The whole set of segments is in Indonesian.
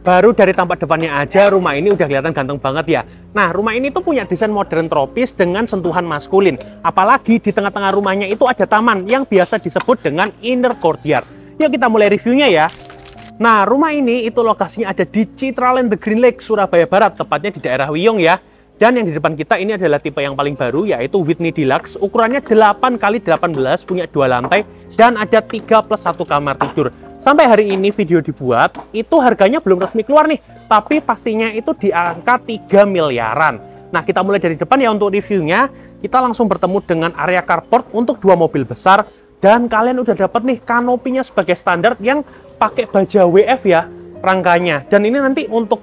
Baru dari tampak depannya aja rumah ini udah kelihatan ganteng banget ya. Nah, rumah ini tuh punya desain modern tropis dengan sentuhan maskulin. Apalagi di tengah-tengah rumahnya itu ada taman yang biasa disebut dengan inner courtyard. Yuk kita mulai reviewnya ya. Nah, rumah ini itu lokasinya ada di Citraland The Green Lake, Surabaya Barat, tepatnya di daerah Wiyung ya. Dan yang di depan kita ini adalah tipe yang paling baru, yaitu Whitney Deluxe. Ukurannya 8x18, punya 2 lantai, dan ada 3+1 kamar tidur. Sampai hari ini video dibuat, itu harganya belum resmi keluar nih. Tapi pastinya itu di angka 3 miliaran. Nah, kita mulai dari depan ya untuk reviewnya. Kita langsung bertemu dengan area carport untuk 2 mobil besar. Dan kalian udah dapat nih kanopinya sebagai standar yang pakai baja WF ya, rangkanya. Dan ini nanti untuk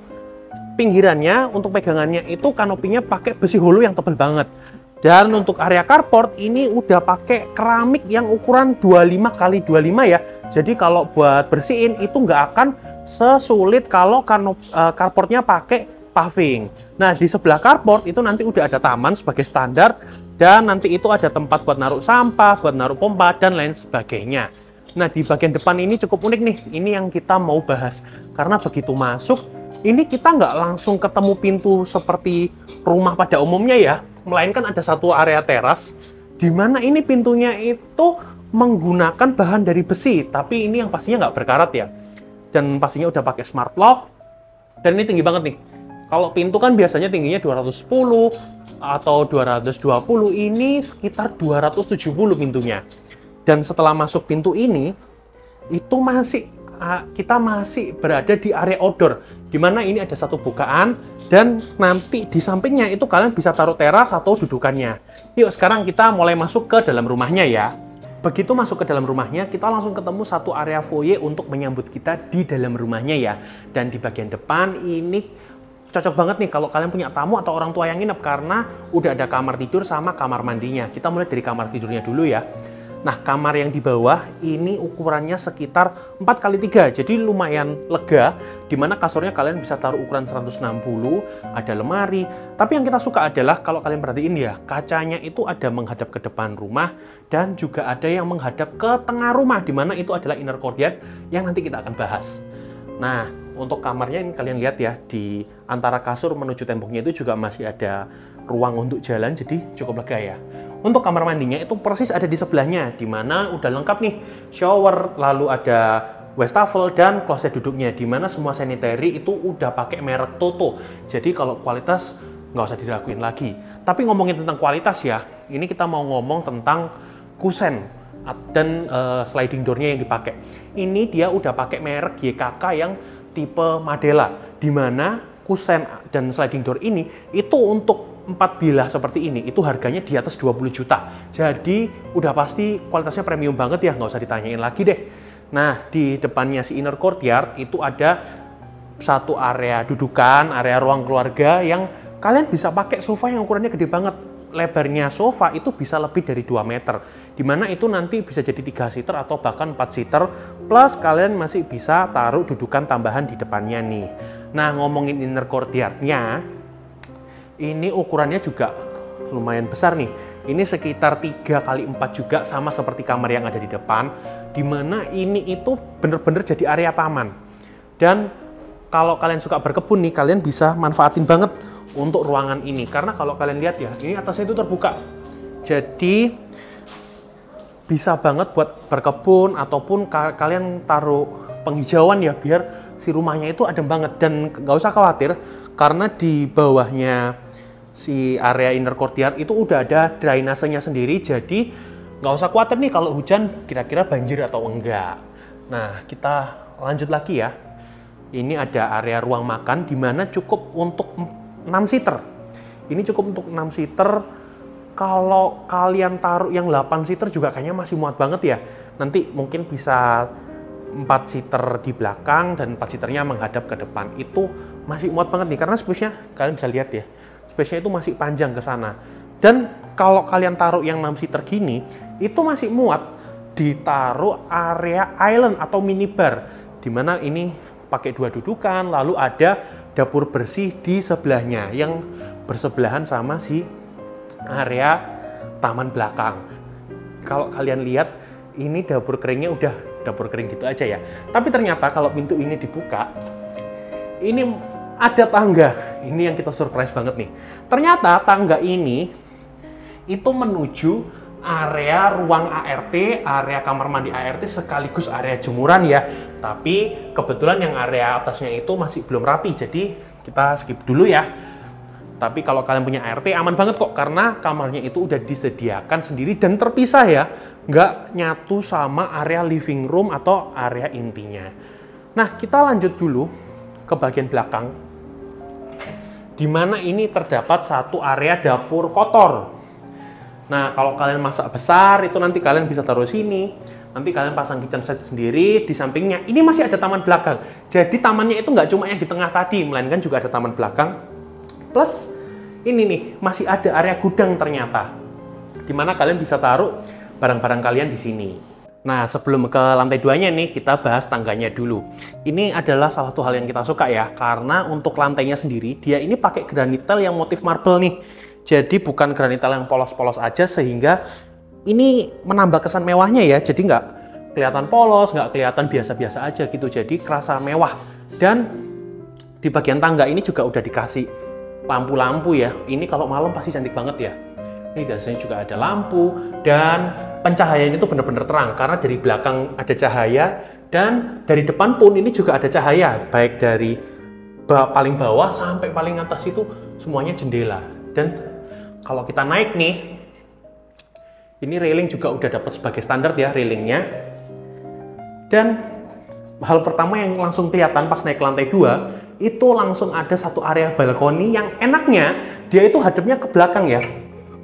pinggirannya, untuk pegangannya itu kanopinya pakai besi hulu yang tebal banget. Dan untuk area carport ini udah pakai keramik yang ukuran 25x25 ya. Jadi kalau buat bersihin itu nggak akan sesulit kalau carportnya pakai paving. Nah, di sebelah carport itu nanti udah ada taman sebagai standar. Dan nanti itu ada tempat buat naruh sampah, buat naruh pompa, dan lain sebagainya. Nah, di bagian depan ini cukup unik nih. Ini yang kita mau bahas. Karena begitu masuk, ini kita nggak langsung ketemu pintu seperti rumah pada umumnya ya, melainkan ada satu area teras, di mana ini pintunya itu menggunakan bahan dari besi, tapi ini yang pastinya nggak berkarat ya, dan pastinya udah pakai smart lock, dan ini tinggi banget nih. Kalau pintu kan biasanya tingginya 210 atau 220, ini sekitar 270 pintunya. Dan setelah masuk pintu ini, itu kita masih berada di area outdoor, di mana ini ada satu bukaan, dan nanti di sampingnya itu kalian bisa taruh teras atau dudukannya. Yuk sekarang kita mulai masuk ke dalam rumahnya ya. Begitu masuk ke dalam rumahnya, kita langsung ketemu satu area foyer untuk menyambut kita di dalam rumahnya ya. Dan di bagian depan ini cocok banget nih kalau kalian punya tamu atau orang tua yang nginep, karena udah ada kamar tidur sama kamar mandinya. Kita mulai dari kamar tidurnya dulu ya. Nah, kamar yang di bawah ini ukurannya sekitar 4x3, jadi lumayan lega, dimana kasurnya kalian bisa taruh ukuran 160, ada lemari. Tapi yang kita suka adalah, kalau kalian perhatiin ya, kacanya itu ada menghadap ke depan rumah, dan juga ada yang menghadap ke tengah rumah, dimana itu adalah inner courtyard yang nanti kita akan bahas. Nah, untuk kamarnya ini kalian lihat ya, di antara kasur menuju temboknya itu juga masih ada ruang untuk jalan, jadi cukup lega ya. Untuk kamar mandinya itu persis ada di sebelahnya, di mana udah lengkap nih shower, lalu ada wastafel dan kloset duduknya, di mana semua sanitary itu udah pakai merek Toto. Jadi kalau kualitas nggak usah diraguin lagi. Tapi ngomongin tentang kualitas ya, ini kita mau ngomong tentang kusen dan sliding door-nya yang dipakai. Ini dia udah pakai merek YKK yang tipe Madela, di mana kusen dan sliding door ini itu untuk 4 bilah seperti ini, itu harganya di atas 20 juta. Jadi udah pasti kualitasnya premium banget ya, nggak usah ditanyain lagi deh. Nah, di depannya si inner courtyard itu ada satu area dudukan, area ruang keluarga yang kalian bisa pakai sofa yang ukurannya gede banget. Lebarnya sofa itu bisa lebih dari 2 meter. Dimana itu nanti bisa jadi 3 seater atau bahkan 4 seater. Plus kalian masih bisa taruh dudukan tambahan di depannya nih. Nah, ngomongin inner courtyard-nya, ini ukurannya juga lumayan besar nih. Ini sekitar 3x4 juga, sama seperti kamar yang ada di depan. Dimana ini itu bener-bener jadi area taman. Dan kalau kalian suka berkebun nih, kalian bisa manfaatin banget untuk ruangan ini. Karena kalau kalian lihat ya, ini atasnya itu terbuka. Jadi bisa banget buat berkebun, ataupun kalian taruh penghijauan ya, biar si rumahnya itu adem banget. Dan nggak usah khawatir, karena di bawahnya si area inner courtyard itu udah ada drainasenya sendiri, jadi nggak usah khawatir nih kalau hujan kira-kira banjir atau enggak. Nah, kita lanjut lagi ya. Ini ada area ruang makan, di mana cukup untuk 6 seater. Ini cukup untuk 6 seater. Kalau kalian taruh yang 8 seater juga kayaknya masih muat banget ya. Nanti mungkin bisa 4 seater di belakang dan 4 seaternya menghadap ke depan. Itu masih muat banget nih, karena space-nya kalian bisa lihat ya. Space-nya itu masih panjang ke sana. Dan kalau kalian taruh yang 6 seater gini, itu masih muat ditaruh area island atau minibar, di mana ini pakai 2 dudukan, lalu ada dapur bersih di sebelahnya yang bersebelahan sama si area taman belakang. Kalau kalian lihat, ini dapur keringnya udah dapur kering gitu aja ya. Tapi ternyata kalau pintu ini dibuka, ini ada tangga. Ini yang kita surprise banget nih. Ternyata tangga ini itu menuju area ruang ART, area kamar mandi ART sekaligus area jemuran ya. Tapi kebetulan yang area atasnya itu masih belum rapi, jadi kita skip dulu ya. Tapi kalau kalian punya ART aman banget kok, karena kamarnya itu udah disediakan sendiri dan terpisah ya, nggak nyatu sama area living room atau area intinya. Nah, kita lanjut dulu ke bagian belakang, di mana ini terdapat satu area dapur kotor. Nah, kalau kalian masak besar, itu nanti kalian bisa taruh sini. Nanti kalian pasang kitchen set sendiri di sampingnya. Ini masih ada taman belakang. Jadi tamannya itu nggak cuma yang di tengah tadi, melainkan juga ada taman belakang. Plus, ini nih, masih ada area gudang ternyata. Dimana kalian bisa taruh barang-barang kalian di sini. Nah, sebelum ke lantai 2-nya nih, kita bahas tangganya dulu. Ini adalah salah satu hal yang kita suka ya, karena untuk lantainya sendiri, dia ini pakai granit tile yang motif marble nih. Jadi bukan granit tile yang polos-polos aja, sehingga ini menambah kesan mewahnya ya. Jadi nggak kelihatan polos, nggak kelihatan biasa-biasa aja gitu. Jadi kerasa mewah. Dan di bagian tangga ini juga udah dikasih lampu-lampu ya. Ini kalau malam pasti cantik banget ya. Ini biasanya juga ada lampu dan pencahayaan itu benar-benar terang karena dari belakang ada cahaya dan dari depan pun ini juga ada cahaya, baik dari paling bawah sampai paling atas itu semuanya jendela. Dan kalau kita naik nih, ini railing juga udah dapat sebagai standar ya railingnya. Dan hal pertama yang langsung kelihatan pas naik ke lantai 2 itu langsung ada satu area balkoni yang enaknya dia itu hadapnya ke belakang ya,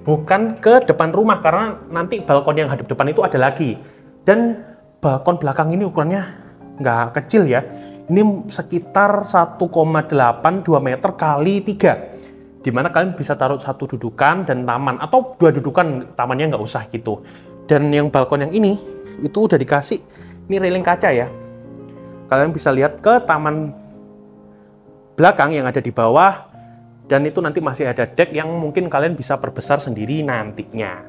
bukan ke depan rumah, karena nanti balkon yang hadap depan itu ada lagi. Dan balkon belakang ini ukurannya nggak kecil ya, ini sekitar 1,82 meter kali 3, dimana kalian bisa taruh satu dudukan dan taman, atau 2 dudukan, tamannya nggak usah gitu. Dan yang balkon yang ini itu udah dikasih ini railing kaca ya, kalian bisa lihat ke taman belakang yang ada di bawah. Dan itu nanti masih ada deck yang mungkin kalian bisa perbesar sendiri nantinya.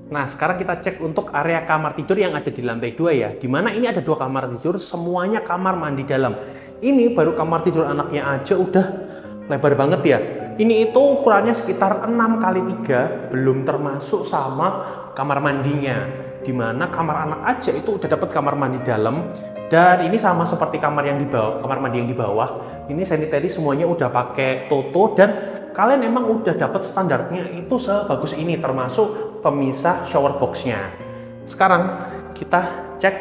Nah, sekarang kita cek untuk area kamar tidur yang ada di lantai 2 ya. Dimana ini ada 2 kamar tidur, semuanya kamar mandi dalam. Ini baru kamar tidur anaknya aja udah lebar banget ya. Ini itu ukurannya sekitar 6 kali 3, belum termasuk sama kamar mandinya. Dimana kamar anak aja itu udah dapat kamar mandi dalam. Dan ini sama seperti kamar yang di bawah, kamar mandi yang di bawah. Ini sanitary semuanya udah pakai Toto dan kalian emang udah dapat standarnya itu sebagus ini, termasuk pemisah shower box-nya. Sekarang kita cek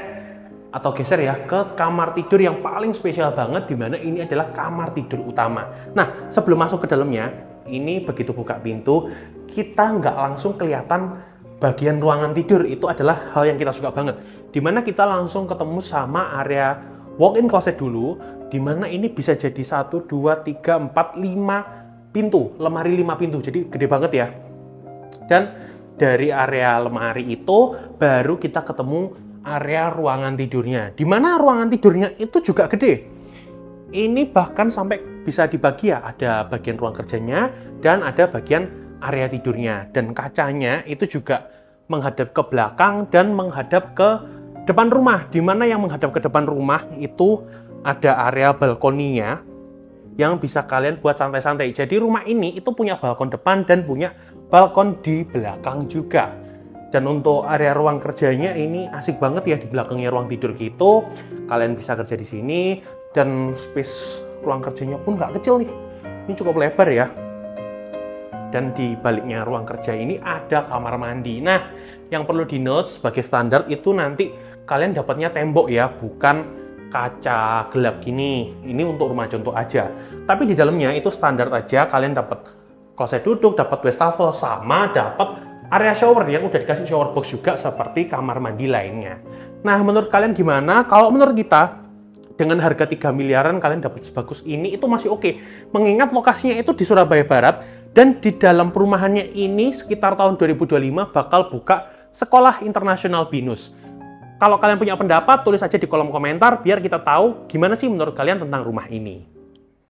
atau geser ya ke kamar tidur yang paling spesial banget, di mana ini adalah kamar tidur utama. Nah, sebelum masuk ke dalamnya, ini begitu buka pintu, kita nggak langsung kelihatan bagian ruangan tidur. Itu adalah hal yang kita suka banget, dimana kita langsung ketemu sama area walk-in closet dulu, dimana ini bisa jadi 1, 2, 3, 4, 5 pintu, lemari 5 pintu, jadi gede banget ya. Dan dari area lemari itu baru kita ketemu area ruangan tidurnya, dimana ruangan tidurnya itu juga gede. Ini bahkan sampai bisa dibagi ya, ada bagian ruang kerjanya dan ada bagian area tidurnya, dan kacanya itu juga menghadap ke belakang dan menghadap ke depan rumah, dimana yang menghadap ke depan rumah itu ada area balkoninya yang bisa kalian buat santai-santai. Jadi rumah ini itu punya balkon depan dan punya balkon di belakang juga. Dan untuk area ruang kerjanya ini asik banget ya, di belakangnya ruang tidur gitu, kalian bisa kerja di sini. Dan space ruang kerjanya pun nggak kecil nih, ini cukup lebar ya. Dan di baliknya ruang kerja ini ada kamar mandi. Nah, yang perlu di note sebagai standar itu nanti kalian dapatnya tembok ya, bukan kaca gelap gini. Ini untuk rumah contoh aja. Tapi di dalamnya itu standar aja, kalian dapat kloset duduk, dapat wastafel, sama dapat area shower yang udah dikasih shower box juga seperti kamar mandi lainnya. Nah, menurut kalian gimana? Kalau menurut kita, dengan harga 3 miliaran kalian dapat sebagus ini itu masih oke. Mengingat lokasinya itu di Surabaya Barat dan di dalam perumahannya ini sekitar tahun 2025 bakal buka sekolah internasional BINUS. Kalau kalian punya pendapat, tulis aja di kolom komentar biar kita tahu gimana sih menurut kalian tentang rumah ini.